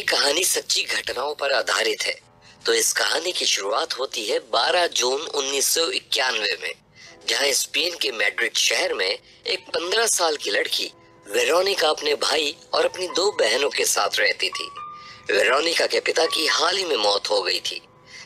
कहानी सच्ची घटनाओं पर आधारित है। तो इस कहानी की शुरुआत होती है 12 जून 1991 में, जहां स्पेन के मैड्रिड शहर में एक 15 साल की लड़की वेरोनिका अपने भाई और अपनी दो बहनों के साथ रहती थी। वेरोनिका के पिता की हाल ही में मौत हो गई थी,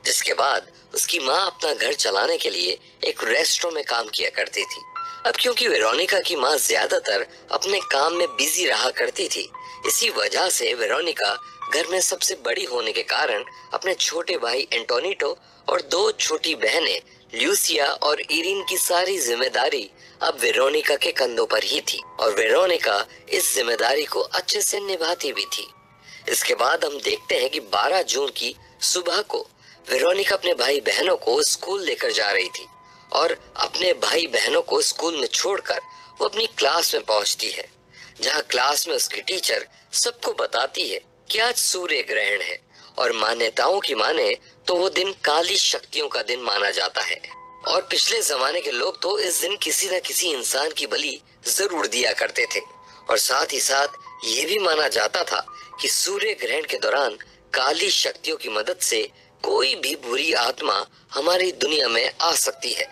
जिसके बाद उसकी माँ अपना घर चलाने के लिए एक रेस्टोरेंट में काम किया करती थी। अब क्योंकि वेरोनिका की माँ ज्यादातर अपने काम में बिजी रहा करती थी, इसी वजह से वेरोनिका घर में सबसे बड़ी होने के कारण अपने छोटे भाई एंटोनिटो और दो छोटी बहनें ल्यूसिया और इरिन की सारी जिम्मेदारी अब वेरोनिका के कंधों पर ही थी, और वेरोनिका इस जिम्मेदारी को अच्छे से निभाती भी थी। इसके बाद हम देखते हैं कि 12 जून की सुबह को वेरोनिका अपने भाई बहनों को स्कूल लेकर जा रही थी, और अपने भाई बहनों को स्कूल में छोड़कर वो अपनी क्लास में पहुंचती है, जहां क्लास में उसकी टीचर सबको बताती है कि आज सूर्य ग्रहण है, और मान्यताओं की माने तो वो दिन काली शक्तियों का दिन माना जाता है। और पिछले जमाने के लोग तो इस दिन किसी न किसी इंसान की बलि जरूर दिया करते थे, और साथ ही साथ ये भी माना जाता था कि सूर्य ग्रहण के दौरान काली शक्तियों की मदद से कोई भी बुरी आत्मा हमारी दुनिया में आ सकती है।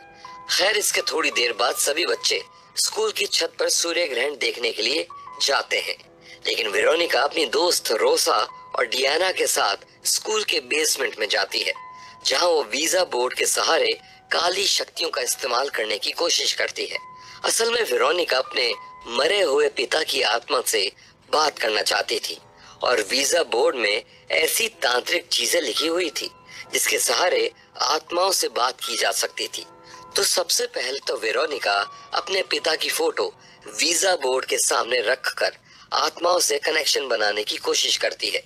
खैर, इसके थोड़ी देर बाद सभी बच्चे स्कूल की छत पर सूर्य ग्रहण देखने के लिए जाते हैं, लेकिन वेरोनिका अपनी दोस्त रोसा और डियाना के साथ स्कूल के बेसमेंट में जाती है, जहां वो वीजा बोर्ड के सहारे काली शक्तियों का इस्तेमाल करने की कोशिश करती है। असल में वेरोनिका अपने मरे हुए पिता की आत्मा से बात करना चाहती थी, और वीजा बोर्ड में ऐसी तांत्रिक चीजें लिखी हुई थी जिसके सहारे आत्माओं से बात की जा सकती थी। तो सबसे पहले तो वेरोनिका अपने पिता की फोटो वीजा बोर्ड के सामने रखकर आत्माओं से कनेक्शन बनाने की कोशिश करती है,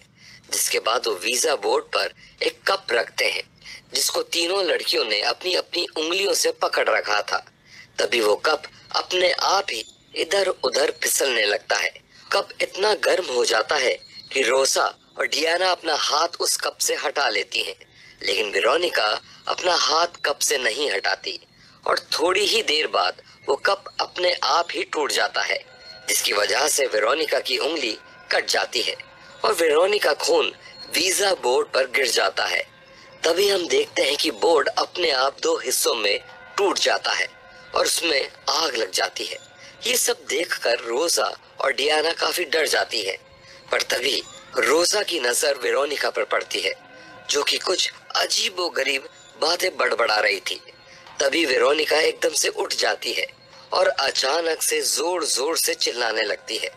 जिसके बाद वो वीजा बोर्ड पर एक कप रखते हैं, जिसको तीनों लड़कियों ने अपनी अपनी उंगलियों से पकड़ रखा था। तभी वो कप अपने आप ही इधर उधर फिसलने लगता है। कप इतना गर्म हो जाता है कि रोसा और डियाना अपना हाथ उस कप से हटा लेती हैं, लेकिन वेरोनिका अपना हाथ कप से नहीं हटाती, और थोड़ी ही देर बाद वो कप अपने आप ही टूट जाता है, जिसकी वजह से वेरोनिका की उंगली कट जाती है और वेरोनिका खून वीजा बोर्ड पर गिर जाता है। तभी हम देखते हैं कि बोर्ड अपने आप दो हिस्सों में टूट जाता है और उसमें आग लग जाती है। ये सब देखकर रोसा और डियाना काफी डर जाती है, पर तभी रोसा की नजर वेरोनिका पर पड़ती है, जो कि कुछ अजीबोगरीब बातें बड़बड़ा रही थी। तभी वेरोनिका एकदम से उठ जाती है और अचानक से जोर जोर से चिल्लाने लगती है।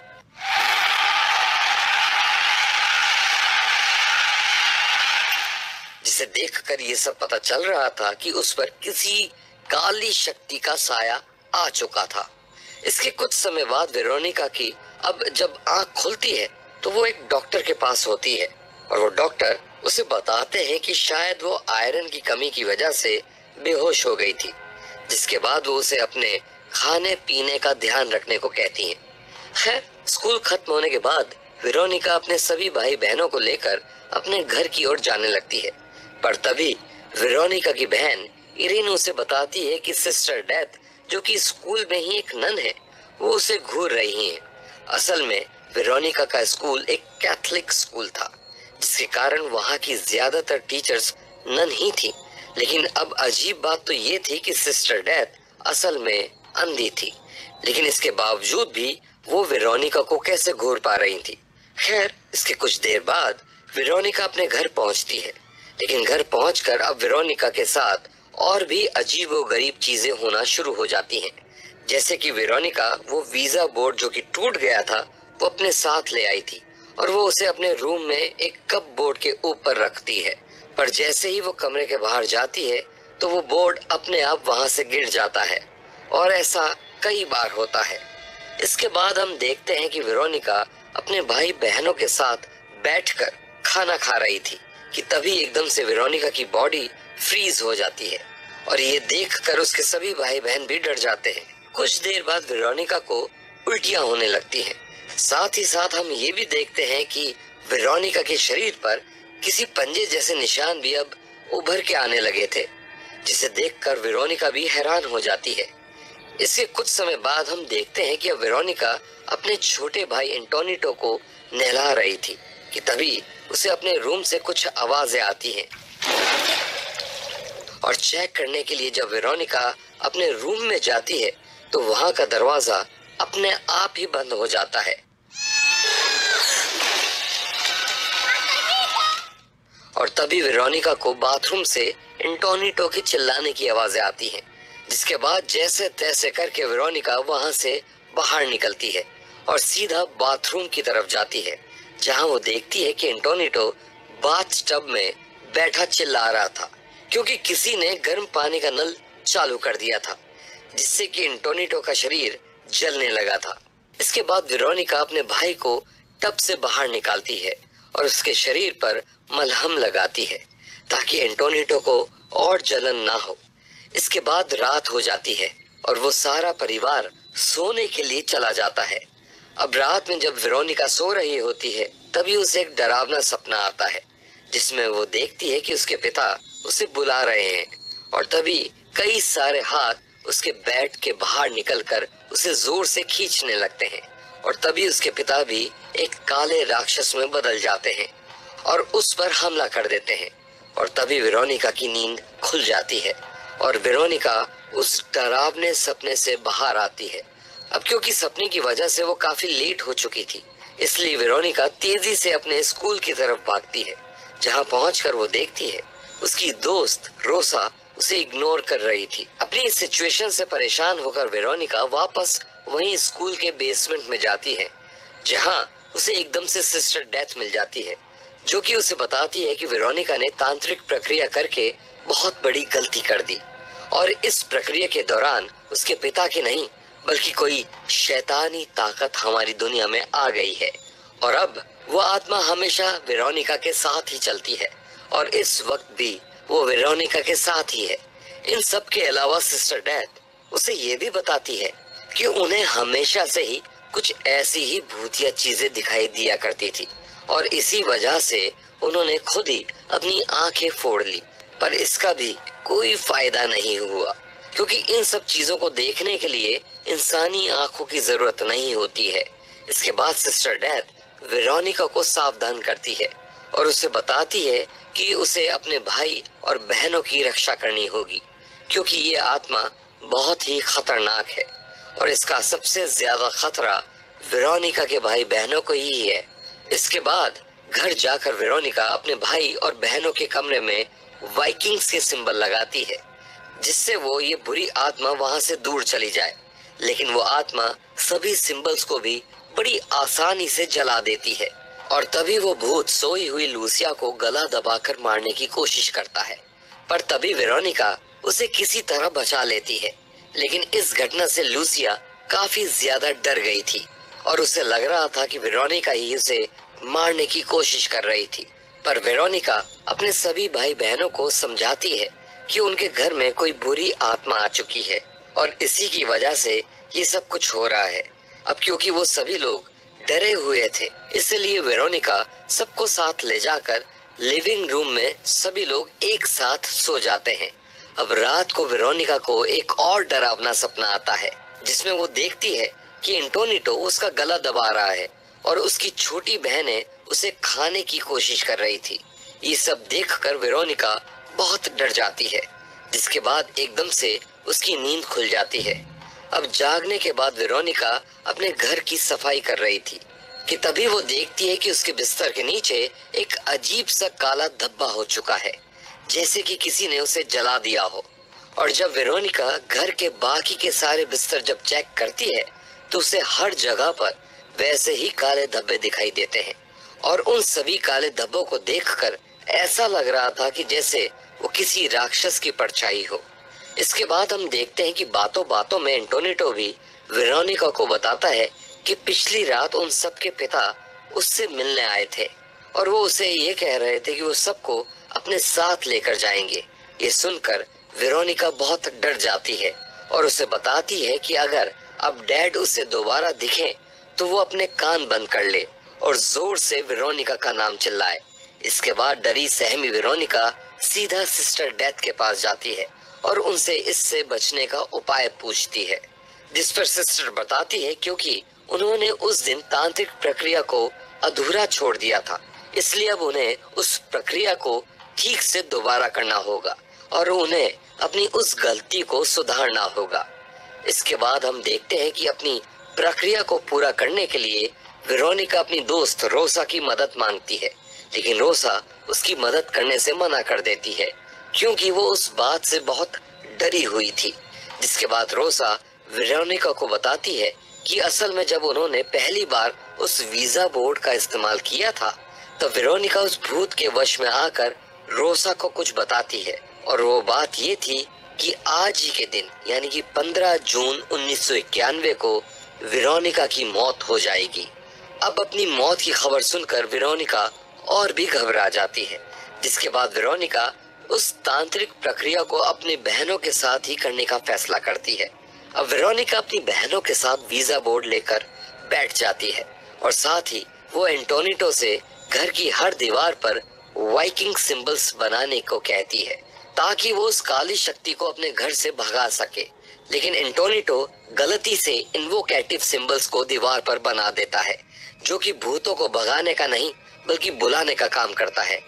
जिसे देखकर ये सब पता चल रहा था कि उस पर किसी काली शक्ति का साया आ चुका था। इसके कुछ समय बाद वेरोनिका की अब जब आंख खुलती है तो वो एक डॉक्टर के पास होती है, और वो डॉक्टर उसे बताते हैं कि शायद वो आयरन की कमी की वजह से बेहोश हो गई थी, जिसके बाद वो उसे अपने खाने पीने का ध्यान रखने को कहती हैं। खैर, स्कूल खत्म होने के बाद वेरोनिका अपने सभी भाई बहनों को लेकर अपने घर की ओर जाने लगती है, पर तभी वेरोनिका की बहन इरिन उसे बताती है कि सिस्टर डेथ, जो कि स्कूल में ही एक नन है, वो उसे घूर रही हैं। असल में वेरोनिका का स्कूल एक कैथोलिक स्कूल था, जिसके कारण वहाँ की ज्यादातर टीचर्स नन ही थी। लेकिन अब अजीब बात तो ये थी कि सिस्टर डेथ असल में अंधी थी, लेकिन इसके बावजूद भी वो वेरोनिका को कैसे घूर पा रही थी। खैर, इसके कुछ देर बाद वेरोनिका अपने घर पहुंचती है, लेकिन घर पहुंचकर अब वेरोनिका के साथ और भी अजीबोगरीब चीजें होना शुरू हो जाती हैं। जैसे कि वेरोनिका वो वीजा बोर्ड जो कि टूट गया था वो अपने साथ ले आई थी, और वो उसे अपने रूम में एक कप बोर्ड के ऊपर रखती है, पर जैसे ही वो कमरे के बाहर जाती है तो वो बोर्ड अपने आप वहां से गिर जाता है, और ऐसा कई बार होता है। इसके बाद हम देखते हैं कि वेरोनिका अपने भाई बहनों के साथ बैठकर खाना खा रही थी कि तभी एकदम से वेरोनिका की बॉडी फ्रीज हो जाती है, और ये देखकर उसके सभी भाई बहन भी डर जाते हैं। कुछ देर बाद वेरोनिका को उल्टियां होने लगती हैं। साथ ही साथ हम ये भी देखते हैं कि वेरोनिका के शरीर पर किसी पंजे जैसे निशान भी अब उभर के आने लगे थे, जिसे देखकर वेरोनिका भी हैरान हो जाती है। इसके कुछ समय बाद हम देखते हैं कि अब वेरोनिका अपने छोटे भाई एंटोनिटो को नहला रही थी कि तभी उसे अपने रूम से कुछ आवाजें आती हैं और चेक करने के लिए जब वेरोनिका अपने रूम में जाती है तो वहां का दरवाजा अपने आप ही बंद हो जाता है और तभी वेरोनिका को बाथरूम से एंटोनिटो की चिल्लाने की आवाजें आती हैं, जिसके बाद जैसे तैसे करके वेरोनिका वहां से बाहर निकलती है और सीधा बाथरूम की तरफ जाती है, जहां वो देखती है कि एंटोनिटो बाथटब में बैठा चिल्ला रहा था क्योंकि किसी ने गर्म पानी का नल चालू कर दिया था, जिससे कि एंटोनिटो का शरीर जलने लगा था। इसके बाद वेरोनिका अपने भाई को टब से बाहर निकालती है और उसके शरीर पर मलहम लगाती है ताकि एंटोनिटो को और जलन ना हो। इसके बाद रात हो जाती है और वो सारा परिवार सोने के लिए चला जाता है। अब रात में जब वेरोनिका सो रही होती है तभी उसे एक डरावना सपना आता है, जिसमें वो देखती है कि उसके पिता उसे बुला रहे हैं और तभी कई सारे हाथ उसके बेड के बाहर निकलकर उसे जोर से खींचने लगते हैं और तभी उसके पिता भी एक काले राक्षस में बदल जाते हैं और उस पर हमला कर देते हैं और तभी वेरोनिका की नींद खुल जाती है और वेरोनिका उस डरावने सपने से बाहर आती है। अब क्योंकि सपने की वजह से वो काफी लेट हो चुकी थी, इसलिए वेरोनिका तेजी से अपने स्कूल की तरफ भागती है, जहां पहुंचकर वो देखती है उसकी दोस्त रोसा उसे इग्नोर कर रही थी। अपनी इस सिचुएशन से परेशान होकर वेरोनिका वापस वहीं स्कूल के बेसमेंट में जाती है, जहां उसे एकदम से सिस्टर डेथ मिल जाती है, जो कि उसे बताती है कि वेरोनिका ने तांत्रिक प्रक्रिया करके बहुत बड़ी गलती कर दी और इस प्रक्रिया के दौरान उसके पिता की नहीं बल्कि कोई शैतानी ताकत हमारी दुनिया में आ गई है और अब वो आत्मा हमेशा वेरोनिका के साथ ही चलती है और इस वक्त भी वो वेरोनिका के साथ ही है। इन सब के अलावा सिस्टर डेथ उसे ये भी बताती है कि उन्हें हमेशा से ही कुछ ऐसी ही भूतिया चीजें दिखाई दिया करती थी और इसी वजह से उन्होंने खुद ही अपनी आंखें फोड़ ली, पर इसका भी कोई फायदा नहीं हुआ क्योंकि इन सब चीजों को देखने के लिए इंसानी आंखों की जरूरत नहीं होती है। इसके बाद सिस्टर डेथ वेरोनिका को सावधान करती है और उसे बताती है कि उसे अपने भाई और बहनों की रक्षा करनी होगी क्योंकि ये आत्मा बहुत ही खतरनाक है और इसका सबसे ज्यादा खतरा वेरोनिका के भाई बहनों को ही है। इसके बाद घर जाकर वेरोनिका अपने भाई और बहनों के कमरे में वाइकिंग्स के सिंबल लगाती है, जिससे वो ये बुरी आत्मा वहां से दूर चली जाए, लेकिन वो आत्मा सभी सिंबल्स को भी बड़ी आसानी से जला देती है और तभी वो भूत सोई हुई लूसिया को गला दबाकर मारने की कोशिश करता है, पर तभी वेरोनिका उसे किसी तरह बचा लेती है। लेकिन इस घटना से लूसिया काफी ज्यादा डर गई थी और उसे लग रहा था कि वेरोनिका ही उसे मारने की कोशिश कर रही थी, पर वेरोनिका अपने सभी भाई बहनों को समझाती है कि उनके घर में कोई बुरी आत्मा आ चुकी है और इसी की वजह से ये सब कुछ हो रहा है। अब क्योंकि वो सभी लोग डरे हुए थे, इसलिए वेरोनिका सबको साथ ले जाकर लिविंग रूम में सभी लोग एक साथ सो जाते हैं। अब रात को वेरोनिका को एक और डरावना सपना आता है, जिसमें वो देखती है कि एंटोनिटो उसका गला दबा रहा है और उसकी छोटी बहनें उसे खाने की कोशिश कर रही थी। ये सब देखकर वेरोनिका बहुत डर जाती है, जिसके बाद एकदम से उसकी नींद खुल जाती है। अब जागने के बाद वेरोनिका अपने घर की सफाई कर रही थी कि तभी वो देखती है कि उसके बिस्तर के नीचे एक अजीब सा काला धब्बा हो चुका है, जैसे कि किसी ने उसे जला दिया हो। और जब वेरोनिका घर के बाकी के सारे बिस्तर जब चेक करती है तो उसे हर जगह पर वैसे ही काले धब्बे दिखाई देते हैं और उन सभी काले धब्बों को देखकर ऐसा लग रहा था कि जैसे वो किसी राक्षस की परछाई हो। इसके बाद हम देखते हैं कि बातों बातों में एंटोनिटो भी वेरोनिका को बताता है कि पिछली रात उन सब के पिता उससे मिलने आए थे और वो उसे ये कह रहे थे कि वो सबको अपने साथ लेकर जाएंगे। ये सुनकर वेरोनिका बहुत डर जाती है और उसे बताती है कि अगर अब डैड उसे दोबारा दिखे तो वो अपने कान बंद कर ले और जोर से वेरोनिका का नाम चिल्लाए। इसके बाद डरी सहमी वेरोनिका सीधा सिस्टर डेथ के पास जाती है और उनसे इससे बचने का उपाय पूछती है, जिस पर सिस्टर बताती है क्योंकि उन्होंने उस दिन तांत्रिक प्रक्रिया को अधूरा छोड़ दिया था, इसलिए अब उन्हें उस प्रक्रिया को ठीक से दोबारा करना होगा और उन्हें अपनी उस गलती को सुधारना होगा। इसके बाद हम देखते हैं कि अपनी प्रक्रिया को पूरा करने के लिए वेरोनिका अपनी दोस्त रोसा की मदद मांगती है, लेकिन रोसा उसकी मदद करने से मना कर देती है क्योंकि वो उस बात से बहुत डरी हुई थी। जिसके बाद रोसा वेरोनिका को बताती है कि असल में जब उन्होंने पहली बार उस वीजा बोर्ड का इस्तेमाल किया था तो वेरोनिका उस भूत के वश में आकर रोसा को कुछ बताती है और वो बात ये थी कि आज ही के दिन यानी कि 15 जून 1991 को वेरोनिका की मौत हो जाएगी। अब अपनी मौत की खबर सुनकर वेरोनिका और भी घबरा जाती है। जिसके बाद वेरोनिका उस तांत्रिक प्रक्रिया को अपनी बहनों के साथ ही करने का फैसला करती है। अब वेरोनिका अपनी बहनों के साथ वीजा बोर्ड लेकर बैठ जाती है और साथ ही वो एंटोनिटो से घर की हर दीवार पर वाइकिंग सिंबल्स बनाने को कहती है ताकि वो उस काली शक्ति को अपने घर से भगा सके। लेकिन एंटोनिटो गलती से इन्वोकेटिव सिंबल्स को दीवार पर बना देता है जो कि भूतों को भगाने का नहीं बल्कि बुलाने का काम करता है।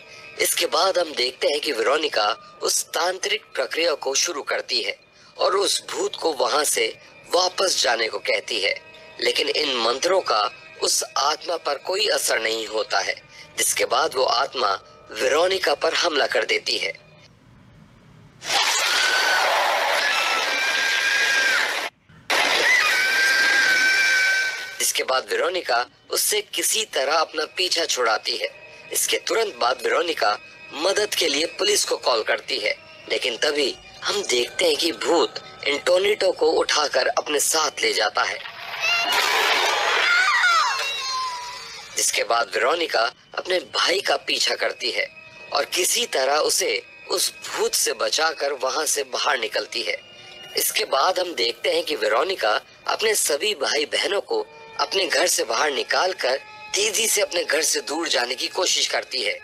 इसके बाद हम देखते हैं कि वेरोनिका उस तांत्रिक प्रक्रिया को शुरू करती है और उस भूत को वहां से वापस जाने को कहती है, लेकिन इन मंत्रों का उस आत्मा पर कोई असर नहीं होता है। जिसके बाद वो आत्मा वेरोनिका पर हमला कर देती है। इसके बाद वेरोनिका उससे किसी तरह अपना पीछा छुड़ाती है। इसके तुरंत बाद वेरोनिका मदद के लिए पुलिस को कॉल करती है, लेकिन तभी हम देखते हैं कि भूत एंटोनिटो को उठाकर अपने साथ ले जाता है। जिसके बाद वेरोनिका अपने भाई का पीछा करती है और किसी तरह उसे उस भूत से बचाकर वहां से बाहर निकलती है। इसके बाद हम देखते हैं कि वेरोनिका अपने सभी भाई बहनों को अपने घर से बाहर निकालकर तेजी से अपने घर से दूर जाने की कोशिश करती है,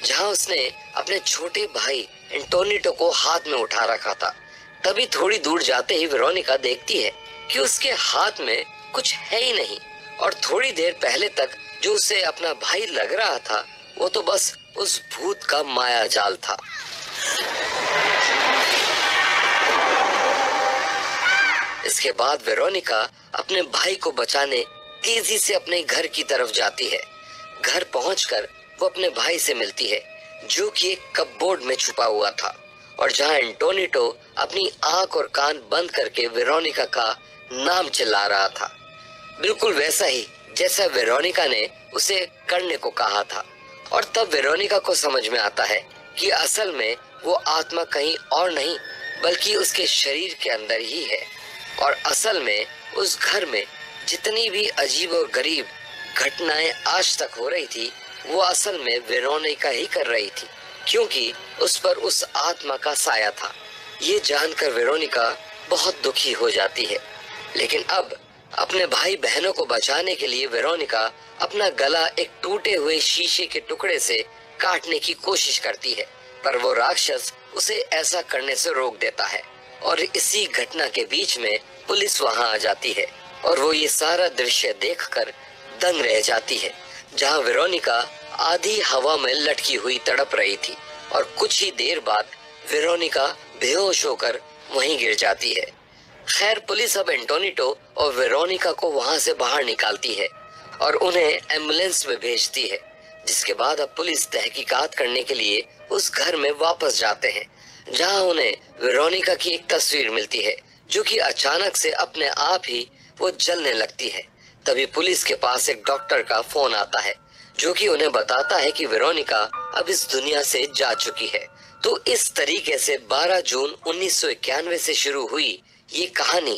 जहां उसने अपने छोटे भाई एंटोनिटो को हाथ में उठा रखा था। तभी थोड़ी दूर जाते ही वेरोनिका देखती है कि उसके हाथ में कुछ है ही नहीं और थोड़ी देर पहले तक जो उसे अपना भाई लग रहा था वो तो बस उस भूत का माया जाल था। इसके बाद वेरोनिका अपने भाई को बचाने तेजी से अपने घर की तरफ जाती है। घर पहुंचकर वो अपने भाई से मिलती है जो कि एक कपबोर्ड में छुपा हुआ था और जहां एंटोनिटो अपनी आंख और कान बंद करके वेरोनिका का नाम चिल्ला रहा था, बिल्कुल वैसा ही जैसा वेरोनिका ने उसे करने को कहा था। और तब वेरोनिका को समझ में आता है कि असल में वो आत्मा कहीं और नहीं बल्कि उसके शरीर के अंदर ही है और असल में उस घर में जितनी भी अजीब और गरीब घटनाएं आज तक हो रही थी वो असल में वेरोनिका ही कर रही थी क्योंकि उस पर उस आत्मा का साया था। ये जानकर वेरोनिका बहुत दुखी हो जाती है, लेकिन अब अपने भाई बहनों को बचाने के लिए वेरोनिका अपना गला एक टूटे हुए शीशे के टुकड़े से काटने की कोशिश करती है, पर वो राक्षस उसे ऐसा करने से रोक देता है और इसी घटना के बीच में पुलिस वहां आ जाती है और वो ये सारा दृश्य देखकर दंग रह जाती है, जहां वेरोनिका आधी हवा में लटकी हुई तड़प रही थी और कुछ ही देर बाद वेरोनिका बेहोश होकर वहीं गिर जाती है। खैर पुलिस अब एंटोनिटो और वेरोनिका को वहां से बाहर निकालती है और उन्हें एम्बुलेंस में भेजती है। जिसके बाद अब पुलिस तहकीकात करने के लिए उस घर में वापस जाते हैं, जहां उन्हें वेरोनिका की एक तस्वीर मिलती है जो कि अचानक से अपने आप ही वो जलने लगती है। तभी पुलिस के पास एक डॉक्टर का फोन आता है जो कि उन्हें बताता है कि वेरोनिका अब इस दुनिया से जा चुकी है। तो इस तरीके से 12 जून 1991 से शुरू हुई ये कहानी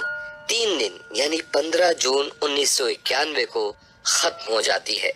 3 दिन यानी 15 जून 1991 को खत्म हो जाती है।